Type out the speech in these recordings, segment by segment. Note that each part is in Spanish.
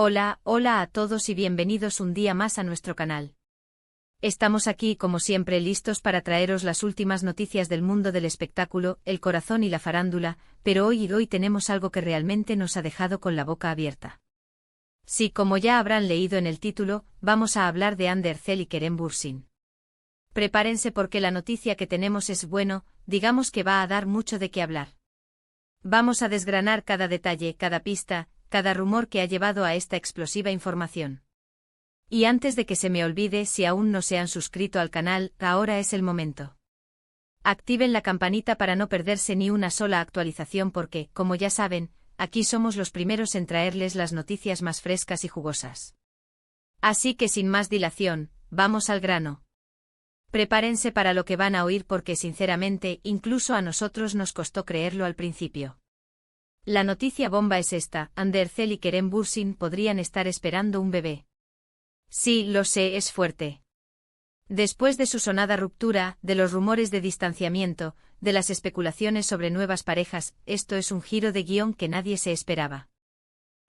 Hola, hola a todos y bienvenidos un día más a nuestro canal. Estamos aquí como siempre listos para traeros las últimas noticias del mundo del espectáculo, el corazón y la farándula, pero hoy tenemos algo que realmente nos ha dejado con la boca abierta. Sí, como ya habrán leído en el título, vamos a hablar de Hande Erçel y Kerem Bürsin. Prepárense porque la noticia que tenemos es digamos que va a dar mucho de qué hablar. Vamos a desgranar cada detalle, cada pista, cada rumor que ha llevado a esta explosiva información. Y antes de que se me olvide, si aún no se han suscrito al canal, ahora es el momento. Activen la campanita para no perderse ni una sola actualización porque, como ya saben, aquí somos los primeros en traerles las noticias más frescas y jugosas. Así que sin más dilación, vamos al grano. Prepárense para lo que van a oír porque sinceramente, incluso a nosotros nos costó creerlo al principio. La noticia bomba es esta: Hande Erçel y Kerem Bürsin podrían estar esperando un bebé. Sí, lo sé, es fuerte. Después de su sonada ruptura, de los rumores de distanciamiento, de las especulaciones sobre nuevas parejas, esto es un giro de guión que nadie se esperaba.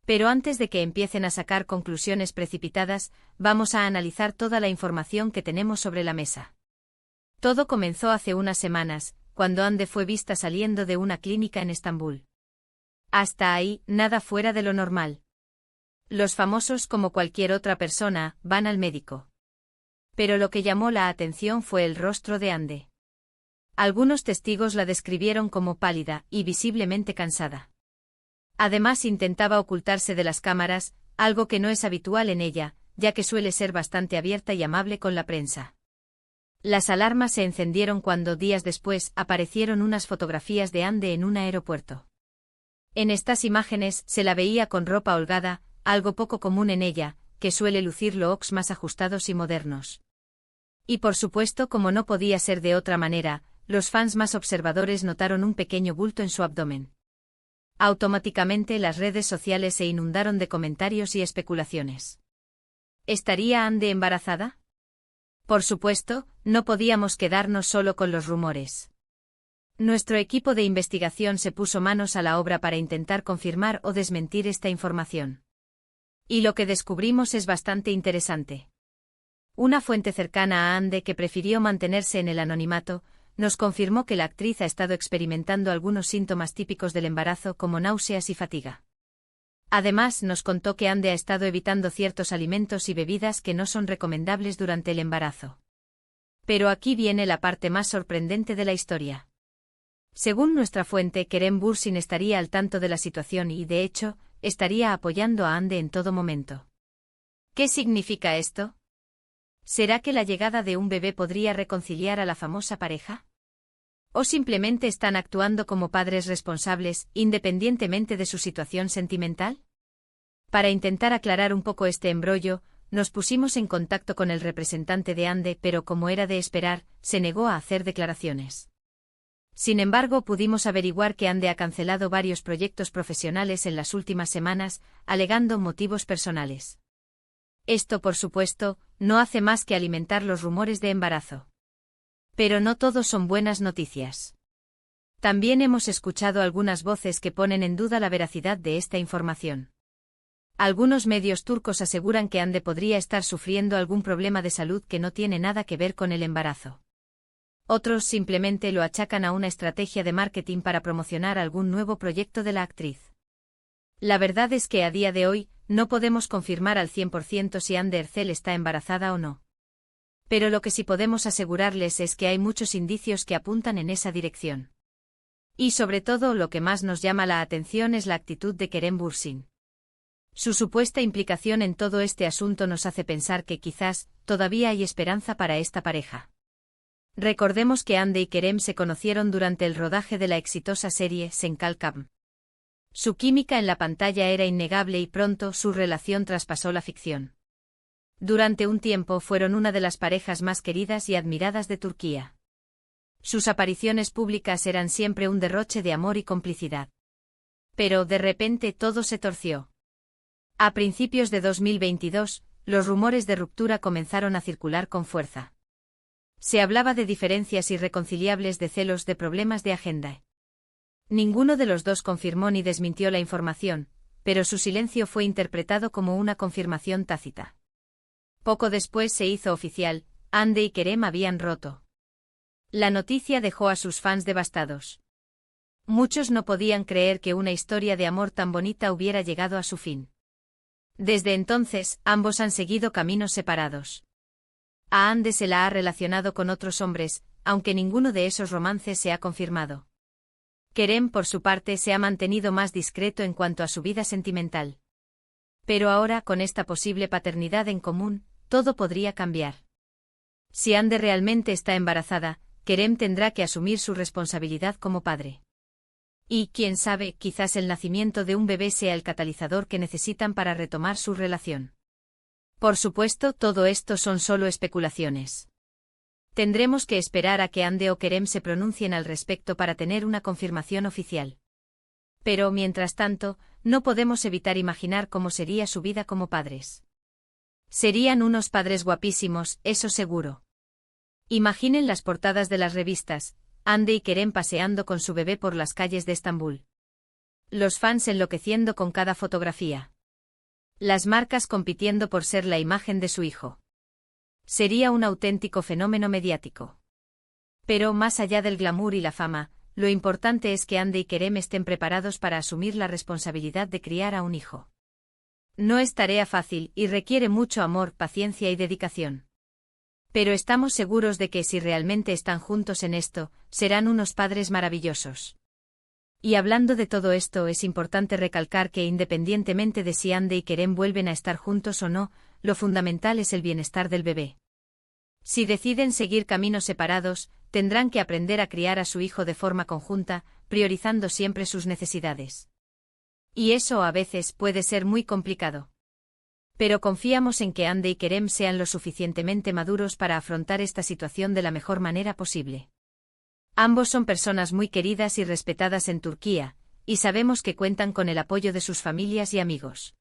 Pero antes de que empiecen a sacar conclusiones precipitadas, vamos a analizar toda la información que tenemos sobre la mesa. Todo comenzó hace unas semanas, cuando Hande fue vista saliendo de una clínica en Estambul. Hasta ahí, nada fuera de lo normal. Los famosos, como cualquier otra persona, van al médico. Pero lo que llamó la atención fue el rostro de Hande. Algunos testigos la describieron como pálida y visiblemente cansada. Además intentaba ocultarse de las cámaras, algo que no es habitual en ella, ya que suele ser bastante abierta y amable con la prensa. Las alarmas se encendieron cuando días después aparecieron unas fotografías de Hande en un aeropuerto. En estas imágenes se la veía con ropa holgada, algo poco común en ella, que suele lucir looks más ajustados y modernos. Y por supuesto, como no podía ser de otra manera, los fans más observadores notaron un pequeño bulto en su abdomen. Automáticamente las redes sociales se inundaron de comentarios y especulaciones. ¿Estaría Hande embarazada? Por supuesto, no podíamos quedarnos solo con los rumores. Nuestro equipo de investigación se puso manos a la obra para intentar confirmar o desmentir esta información. Y lo que descubrimos es bastante interesante. Una fuente cercana a Hande, que prefirió mantenerse en el anonimato, nos confirmó que la actriz ha estado experimentando algunos síntomas típicos del embarazo como náuseas y fatiga. Además, nos contó que Hande ha estado evitando ciertos alimentos y bebidas que no son recomendables durante el embarazo. Pero aquí viene la parte más sorprendente de la historia. Según nuestra fuente, Kerem Bürsin estaría al tanto de la situación y, de hecho, estaría apoyando a Hande en todo momento. ¿Qué significa esto? ¿Será que la llegada de un bebé podría reconciliar a la famosa pareja? ¿O simplemente están actuando como padres responsables, independientemente de su situación sentimental? Para intentar aclarar un poco este embrollo, nos pusimos en contacto con el representante de Hande, pero como era de esperar, se negó a hacer declaraciones. Sin embargo, pudimos averiguar que Hande ha cancelado varios proyectos profesionales en las últimas semanas, alegando motivos personales. Esto, por supuesto, no hace más que alimentar los rumores de embarazo. Pero no todos son buenas noticias. También hemos escuchado algunas voces que ponen en duda la veracidad de esta información. Algunos medios turcos aseguran que Hande podría estar sufriendo algún problema de salud que no tiene nada que ver con el embarazo. Otros simplemente lo achacan a una estrategia de marketing para promocionar algún nuevo proyecto de la actriz. La verdad es que a día de hoy, no podemos confirmar al 100% si Hande Erçel está embarazada o no. Pero lo que sí podemos asegurarles es que hay muchos indicios que apuntan en esa dirección. Y sobre todo, lo que más nos llama la atención es la actitud de Kerem Bürsin. Su supuesta implicación en todo este asunto nos hace pensar que quizás todavía hay esperanza para esta pareja. Recordemos que Hande y Kerem se conocieron durante el rodaje de la exitosa serie Sen Kalkam. Su química en la pantalla era innegable y pronto su relación traspasó la ficción. Durante un tiempo fueron una de las parejas más queridas y admiradas de Turquía. Sus apariciones públicas eran siempre un derroche de amor y complicidad. Pero de repente todo se torció. A principios de 2022, los rumores de ruptura comenzaron a circular con fuerza. Se hablaba de diferencias irreconciliables, de celos, de problemas de agenda. Ninguno de los dos confirmó ni desmintió la información, pero su silencio fue interpretado como una confirmación tácita. Poco después se hizo oficial, Hande y Kerem habían roto. La noticia dejó a sus fans devastados. Muchos no podían creer que una historia de amor tan bonita hubiera llegado a su fin. Desde entonces, ambos han seguido caminos separados. A Hande se la ha relacionado con otros hombres, aunque ninguno de esos romances se ha confirmado. Kerem, por su parte, se ha mantenido más discreto en cuanto a su vida sentimental. Pero ahora, con esta posible paternidad en común, todo podría cambiar. Si Hande realmente está embarazada, Kerem tendrá que asumir su responsabilidad como padre. Y, quién sabe, quizás el nacimiento de un bebé sea el catalizador que necesitan para retomar su relación. Por supuesto, todo esto son solo especulaciones. Tendremos que esperar a que Hande o Kerem se pronuncien al respecto para tener una confirmación oficial. Pero, mientras tanto, no podemos evitar imaginar cómo sería su vida como padres. Serían unos padres guapísimos, eso seguro. Imaginen las portadas de las revistas, Hande y Kerem paseando con su bebé por las calles de Estambul. Los fans enloqueciendo con cada fotografía. Las marcas compitiendo por ser la imagen de su hijo. Sería un auténtico fenómeno mediático. Pero más allá del glamour y la fama, lo importante es que Hande y Kerem estén preparados para asumir la responsabilidad de criar a un hijo. No es tarea fácil y requiere mucho amor, paciencia y dedicación. Pero estamos seguros de que si realmente están juntos en esto, serán unos padres maravillosos. Y hablando de todo esto, es importante recalcar que independientemente de si Hande y Kerem vuelven a estar juntos o no, lo fundamental es el bienestar del bebé. Si deciden seguir caminos separados, tendrán que aprender a criar a su hijo de forma conjunta, priorizando siempre sus necesidades. Y eso a veces puede ser muy complicado. Pero confiamos en que Hande y Kerem sean lo suficientemente maduros para afrontar esta situación de la mejor manera posible. Ambos son personas muy queridas y respetadas en Turquía, y sabemos que cuentan con el apoyo de sus familias y amigos.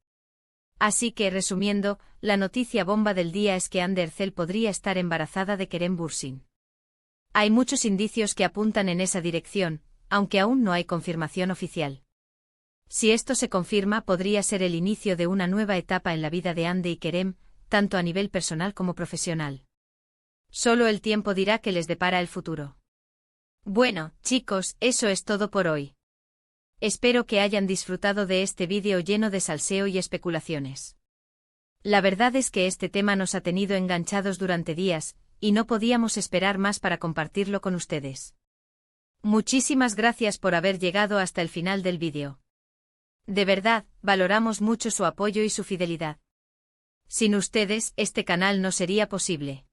Así que, resumiendo, la noticia bomba del día es que Hande Erçel podría estar embarazada de Kerem Bürsin. Hay muchos indicios que apuntan en esa dirección, aunque aún no hay confirmación oficial. Si esto se confirma, podría ser el inicio de una nueva etapa en la vida de Hande y Kerem, tanto a nivel personal como profesional. Solo el tiempo dirá qué les depara el futuro. Bueno, chicos, eso es todo por hoy. Espero que hayan disfrutado de este vídeo lleno de salseo y especulaciones. La verdad es que este tema nos ha tenido enganchados durante días, y no podíamos esperar más para compartirlo con ustedes. Muchísimas gracias por haber llegado hasta el final del vídeo. De verdad, valoramos mucho su apoyo y su fidelidad. Sin ustedes, este canal no sería posible.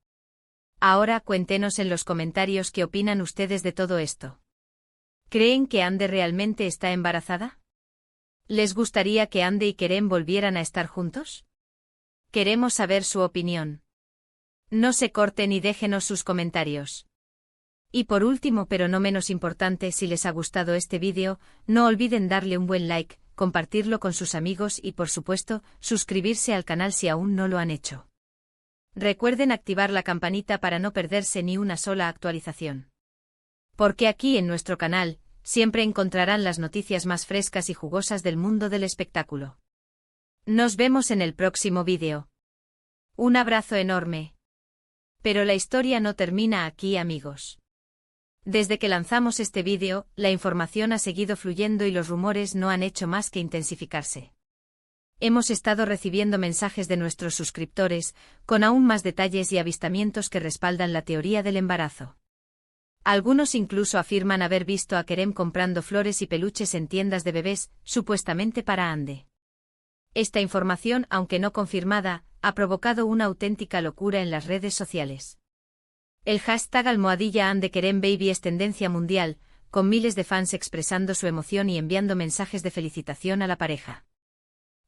Ahora cuéntenos en los comentarios qué opinan ustedes de todo esto. ¿Creen que Hande realmente está embarazada? ¿Les gustaría que Hande y Kerem volvieran a estar juntos? Queremos saber su opinión. No se corten y déjenos sus comentarios. Y por último, pero no menos importante, si les ha gustado este vídeo, no olviden darle un buen like, compartirlo con sus amigos y, por supuesto, suscribirse al canal si aún no lo han hecho. Recuerden activar la campanita para no perderse ni una sola actualización. Porque aquí en nuestro canal, siempre encontrarán las noticias más frescas y jugosas del mundo del espectáculo. Nos vemos en el próximo vídeo. Un abrazo enorme. Pero la historia no termina aquí, amigos. Desde que lanzamos este vídeo, la información ha seguido fluyendo y los rumores no han hecho más que intensificarse. Hemos estado recibiendo mensajes de nuestros suscriptores, con aún más detalles y avistamientos que respaldan la teoría del embarazo. Algunos incluso afirman haber visto a Kerem comprando flores y peluches en tiendas de bebés, supuestamente para Hande. Esta información, aunque no confirmada, ha provocado una auténtica locura en las redes sociales. El hashtag #HandeKeremBaby es tendencia mundial, con miles de fans expresando su emoción y enviando mensajes de felicitación a la pareja.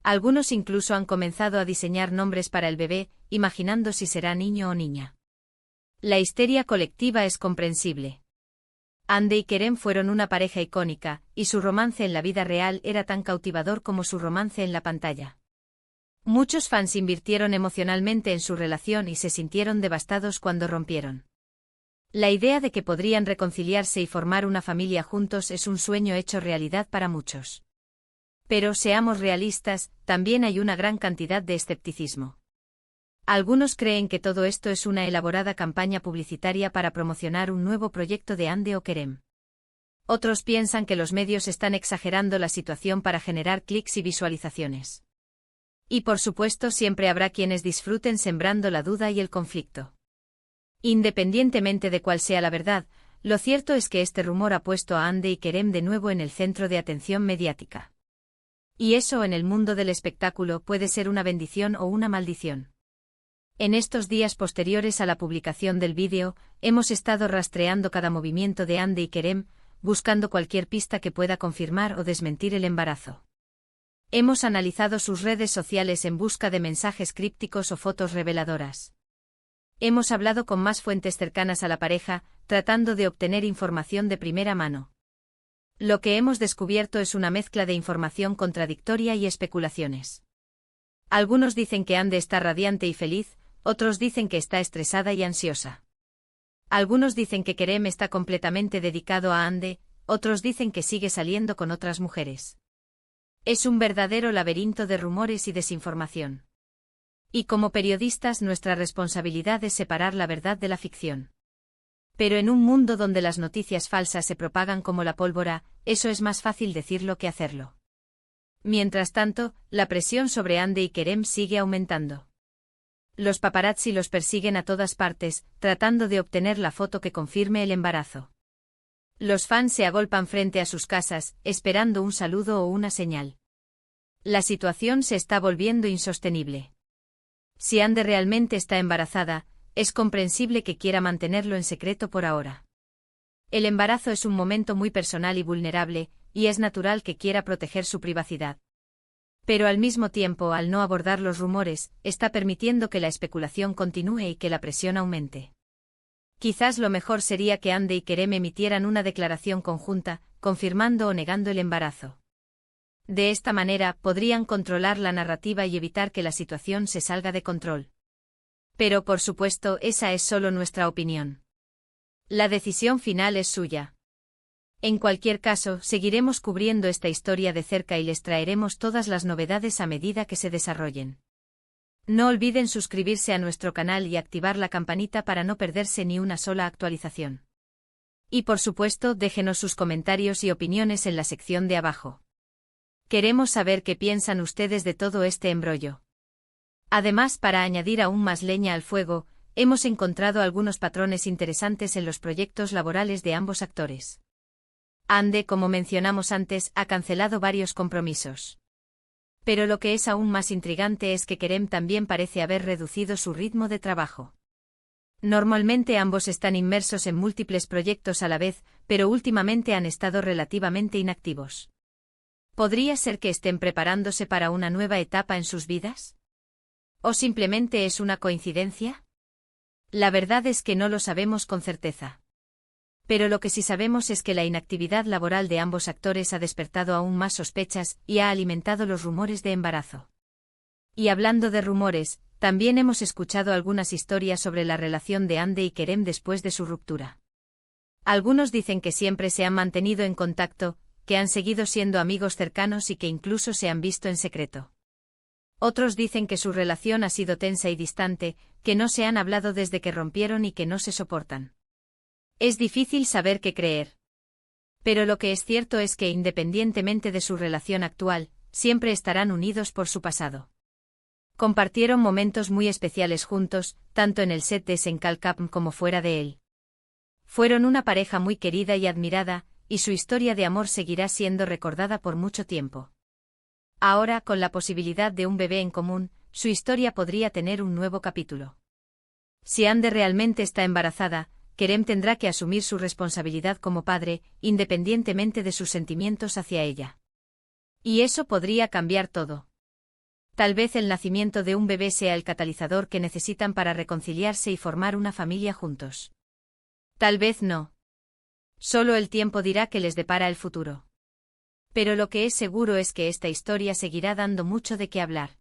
Algunos incluso han comenzado a diseñar nombres para el bebé, imaginando si será niño o niña. La histeria colectiva es comprensible. Hande y Kerem fueron una pareja icónica, y su romance en la vida real era tan cautivador como su romance en la pantalla. Muchos fans invirtieron emocionalmente en su relación y se sintieron devastados cuando rompieron. La idea de que podrían reconciliarse y formar una familia juntos es un sueño hecho realidad para muchos. Pero seamos realistas, también hay una gran cantidad de escepticismo. Algunos creen que todo esto es una elaborada campaña publicitaria para promocionar un nuevo proyecto de Hande o Kerem. Otros piensan que los medios están exagerando la situación para generar clics y visualizaciones. Y por supuesto siempre habrá quienes disfruten sembrando la duda y el conflicto. Independientemente de cuál sea la verdad, lo cierto es que este rumor ha puesto a Hande y Kerem de nuevo en el centro de atención mediática. Y eso en el mundo del espectáculo puede ser una bendición o una maldición. En estos días posteriores a la publicación del vídeo, hemos estado rastreando cada movimiento de Hande y Kerem, buscando cualquier pista que pueda confirmar o desmentir el embarazo. Hemos analizado sus redes sociales en busca de mensajes crípticos o fotos reveladoras. Hemos hablado con más fuentes cercanas a la pareja, tratando de obtener información de primera mano. Lo que hemos descubierto es una mezcla de información contradictoria y especulaciones. Algunos dicen que Hande está radiante y feliz, otros dicen que está estresada y ansiosa. Algunos dicen que Kerem está completamente dedicado a Hande, otros dicen que sigue saliendo con otras mujeres. Es un verdadero laberinto de rumores y desinformación. Y como periodistas nuestra responsabilidad es separar la verdad de la ficción. Pero en un mundo donde las noticias falsas se propagan como la pólvora, eso es más fácil decirlo que hacerlo. Mientras tanto, la presión sobre Hande y Kerem sigue aumentando. Los paparazzi los persiguen a todas partes, tratando de obtener la foto que confirme el embarazo. Los fans se agolpan frente a sus casas, esperando un saludo o una señal. La situación se está volviendo insostenible. Si Hande realmente está embarazada, es comprensible que quiera mantenerlo en secreto por ahora. El embarazo es un momento muy personal y vulnerable, y es natural que quiera proteger su privacidad. Pero al mismo tiempo, al no abordar los rumores, está permitiendo que la especulación continúe y que la presión aumente. Quizás lo mejor sería que Hande y Kerem emitieran una declaración conjunta, confirmando o negando el embarazo. De esta manera, podrían controlar la narrativa y evitar que la situación se salga de control. Pero por supuesto, esa es solo nuestra opinión. La decisión final es suya. En cualquier caso, seguiremos cubriendo esta historia de cerca y les traeremos todas las novedades a medida que se desarrollen. No olviden suscribirse a nuestro canal y activar la campanita para no perderse ni una sola actualización. Y por supuesto, déjenos sus comentarios y opiniones en la sección de abajo. Queremos saber qué piensan ustedes de todo este embrollo. Además, para añadir aún más leña al fuego, hemos encontrado algunos patrones interesantes en los proyectos laborales de ambos actores. Hande, como mencionamos antes, ha cancelado varios compromisos. Pero lo que es aún más intrigante es que Kerem también parece haber reducido su ritmo de trabajo. Normalmente ambos están inmersos en múltiples proyectos a la vez, pero últimamente han estado relativamente inactivos. ¿Podría ser que estén preparándose para una nueva etapa en sus vidas? ¿O simplemente es una coincidencia? La verdad es que no lo sabemos con certeza. Pero lo que sí sabemos es que la inactividad laboral de ambos actores ha despertado aún más sospechas y ha alimentado los rumores de embarazo. Y hablando de rumores, también hemos escuchado algunas historias sobre la relación de Hande y Kerem después de su ruptura. Algunos dicen que siempre se han mantenido en contacto, que han seguido siendo amigos cercanos y que incluso se han visto en secreto. Otros dicen que su relación ha sido tensa y distante, que no se han hablado desde que rompieron y que no se soportan. Es difícil saber qué creer. Pero lo que es cierto es que independientemente de su relación actual, siempre estarán unidos por su pasado. Compartieron momentos muy especiales juntos, tanto en el set de Senkalkap como fuera de él. Fueron una pareja muy querida y admirada, y su historia de amor seguirá siendo recordada por mucho tiempo. Ahora, con la posibilidad de un bebé en común, su historia podría tener un nuevo capítulo. Si Hande realmente está embarazada, Kerem tendrá que asumir su responsabilidad como padre, independientemente de sus sentimientos hacia ella. Y eso podría cambiar todo. Tal vez el nacimiento de un bebé sea el catalizador que necesitan para reconciliarse y formar una familia juntos. Tal vez no. Solo el tiempo dirá qué les depara el futuro. Pero lo que es seguro es que esta historia seguirá dando mucho de qué hablar.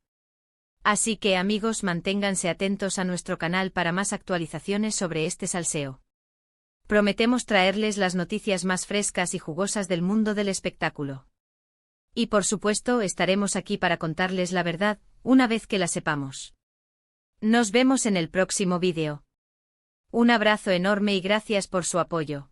Así que amigos, manténganse atentos a nuestro canal para más actualizaciones sobre este salseo. Prometemos traerles las noticias más frescas y jugosas del mundo del espectáculo. Y por supuesto estaremos aquí para contarles la verdad, una vez que la sepamos. Nos vemos en el próximo vídeo. Un abrazo enorme y gracias por su apoyo.